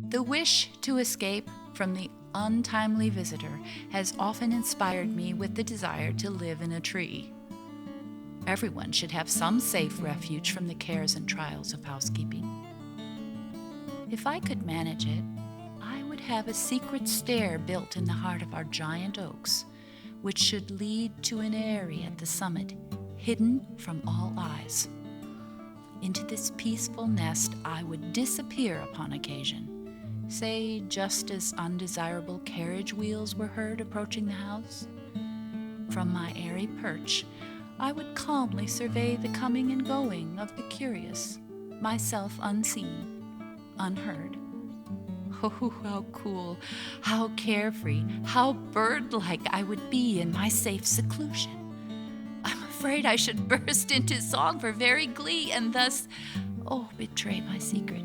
The wish to escape from the untimely visitor has often inspired me with the desire to live in a tree. Everyone should have some safe refuge from the cares and trials of housekeeping. If I could manage it, I would have a secret stair built in the heart of our giant oaks, which should lead to an eyrie at the summit, hidden from all eyes. Into this peaceful nest I would disappear upon occasion, say just as undesirable carriage wheels were heard approaching the house. From my airy perch, I would calmly survey the coming and going of the curious, myself unseen, unheard. Oh, how cool, how carefree, how bird-like I would be in my safe seclusion. I'm afraid I should burst into song for very glee and thus, betray my secret.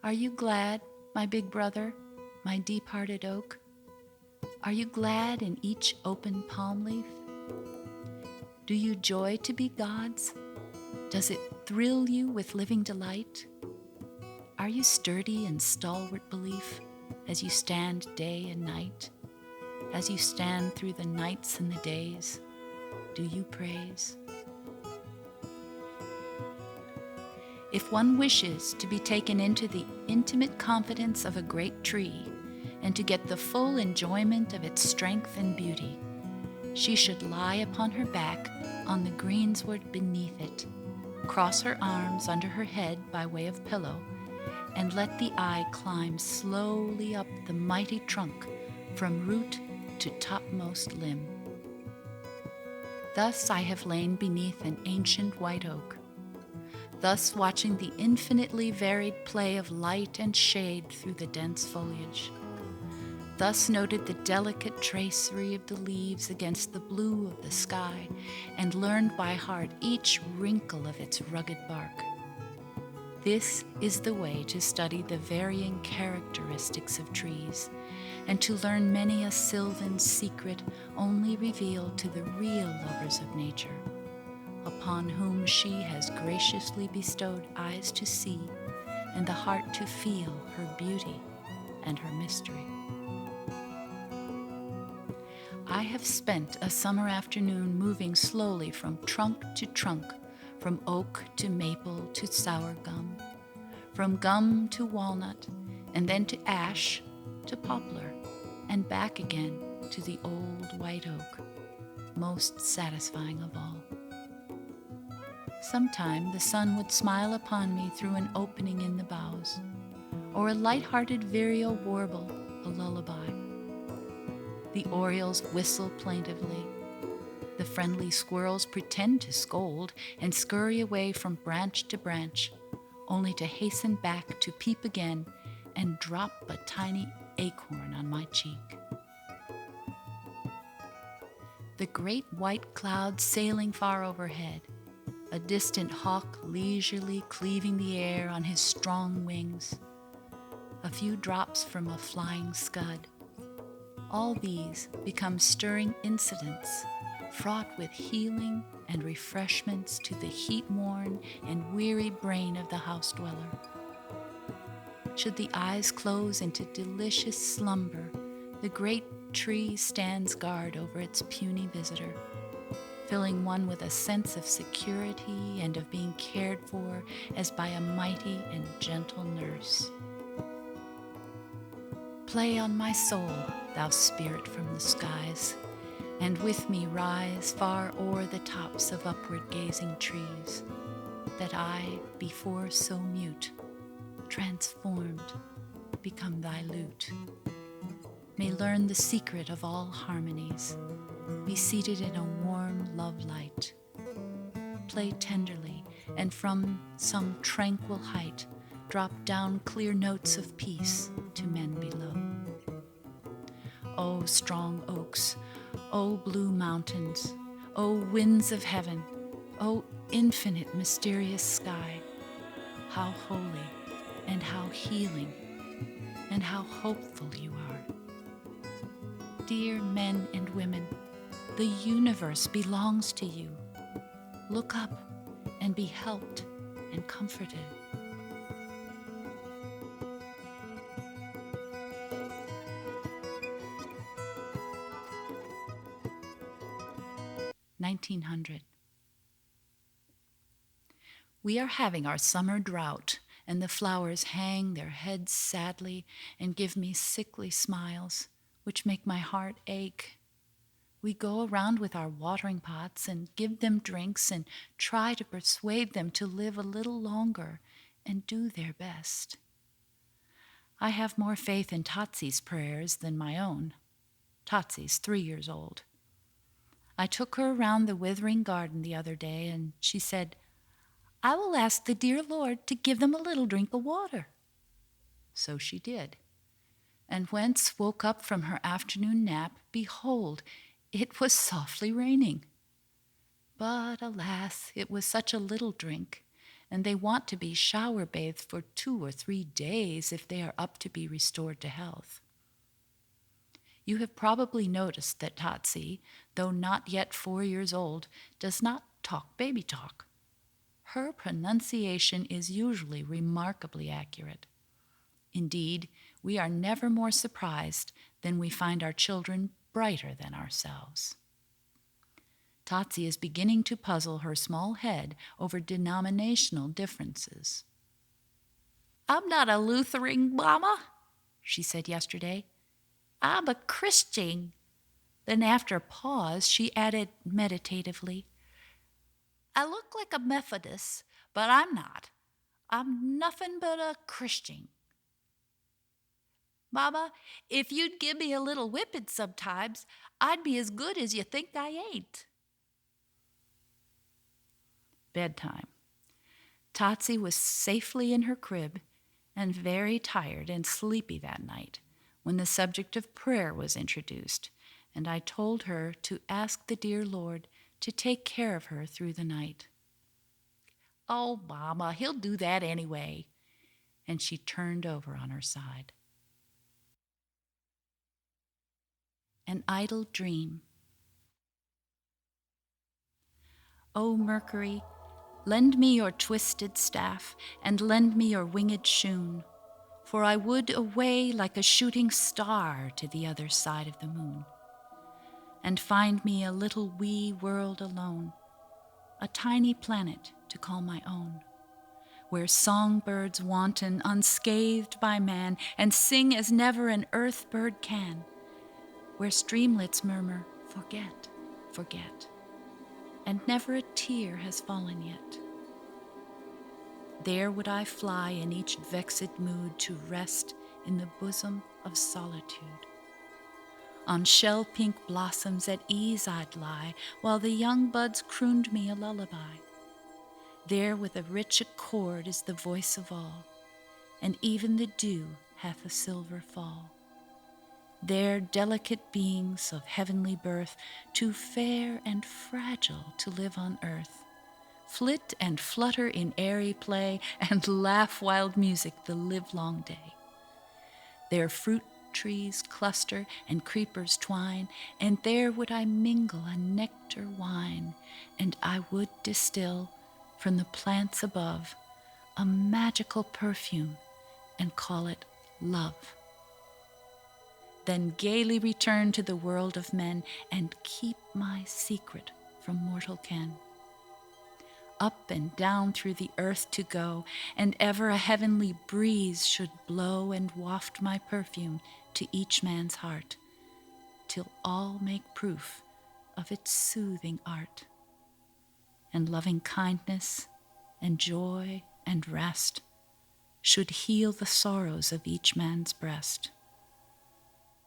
Are you glad, my big brother, my deep-hearted oak? Are you glad in each open palm leaf? Do you joy to be God's? Does it thrill you with living delight? Are you sturdy in stalwart belief as you stand day and night? As you stand through the nights and the days, do you praise? If one wishes to be taken into the intimate confidence of a great tree and to get the full enjoyment of its strength and beauty, she should lie upon her back on the greensward beneath it, cross her arms under her head by way of pillow, and let the eye climb slowly up the mighty trunk from root to topmost limb. Thus I have lain beneath an ancient white oak, thus watching the infinitely varied play of light and shade through the dense foliage, thus noted the delicate tracery of the leaves against the blue of the sky, and learned by heart each wrinkle of its rugged bark. This is the way to study the varying characteristics of trees, and to learn many a sylvan secret only revealed to the real lovers of nature, upon whom she has graciously bestowed eyes to see and the heart to feel her beauty and her mystery. I have spent a summer afternoon moving slowly from trunk to trunk, from oak to maple to sour gum, from gum to walnut, and then to ash, to poplar, and back again to the old white oak, most satisfying of all. Sometime the sun would smile upon me through an opening in the boughs, or a light-hearted vireo warble a lullaby. The orioles whistle plaintively. The friendly squirrels pretend to scold and scurry away from branch to branch, only to hasten back to peep again and drop a tiny acorn on my cheek. The great white cloud sailing far overhead, a distant hawk leisurely cleaving the air on his strong wings, a few drops from a flying scud, all these become stirring incidents, fraught with healing and refreshments to the heat-worn and weary brain of the house dweller. Should the eyes close into delicious slumber, the great tree stands guard over its puny visitor, filling one with a sense of security and of being cared for as by a mighty and gentle nurse. Play on my soul, thou spirit from the skies, and with me rise far o'er the tops of upward-gazing trees, that I, before so mute, transformed, become thy lute, may learn the secret of all harmonies, be seated in a warm love light, play tenderly, and from some tranquil height drop down clear notes of peace to men below. O strong oaks, O blue mountains, O winds of heaven, O infinite mysterious sky, how holy and how healing and how hopeful you are. Dear men and women, the universe belongs to you. Look up and be helped and comforted. (1900) We are having our summer drought, and the flowers hang their heads sadly and give me sickly smiles, which make my heart ache. We go around with our watering pots and give them drinks and try to persuade them to live a little longer and do their best. I have more faith in Totsy's prayers than my own. Totsy's 3 years old. I took her around the withering garden the other day, and she said, "I will ask the dear Lord to give them a little drink of water." So she did. And whence woke up from her afternoon nap, behold, it was softly raining. But alas, it was such a little drink, and they want to be shower-bathed for 2 or 3 days if they are up to be restored to health. You have probably noticed that Totsy, though not yet 4 years old, does not talk baby talk. Her pronunciation is usually remarkably accurate. Indeed, we are never more surprised than we find our children brighter than ourselves. Totsy is beginning to puzzle her small head over denominational differences. "I'm not a Lutheran, Mama," she said yesterday. "I'm a Christian." Then after a pause, she added meditatively, "I look like a Methodist, but I'm not. I'm nothing but a Christian. Mama, if you'd give me a little whipping sometimes, I'd be as good as you think I ain't." Bedtime. Totsy was safely in her crib and very tired and sleepy that night when the subject of prayer was introduced, and I told her to ask the dear Lord to take care of her through the night. "Oh, Mama, he'll do that anyway." And she turned over on her side. An idle dream. O Mercury, lend me your twisted staff, and lend me your winged shoon, for I would away like a shooting star to the other side of the moon, and find me a little wee world alone, a tiny planet to call my own, where songbirds wanton unscathed by man and sing as never an earth bird can, where streamlets murmur, "Forget, forget," and never a tear has fallen yet. There would I fly in each vexed mood to rest in the bosom of solitude. On shell-pink blossoms at ease I'd lie, while the young buds crooned me a lullaby. There with a rich accord is the voice of all, and even the dew hath a silver fall. There delicate beings of heavenly birth, too fair and fragile to live on earth, flit and flutter in airy play, and laugh wild music the livelong day. There fruit trees cluster and creepers twine, and there would I mingle a nectar wine, and I would distill from the plants above a magical perfume and call it love. Then gaily return to the world of men and keep my secret from mortal ken. Up and down through the earth to go, and ever a heavenly breeze should blow and waft my perfume to each man's heart, till all make proof of its soothing art. And loving kindness and joy and rest should heal the sorrows of each man's breast.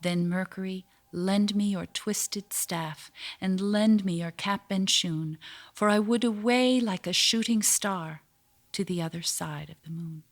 Then, Mercury, lend me your twisted staff, and lend me your cap and shoon, for I would away like a shooting star to the other side of the moon.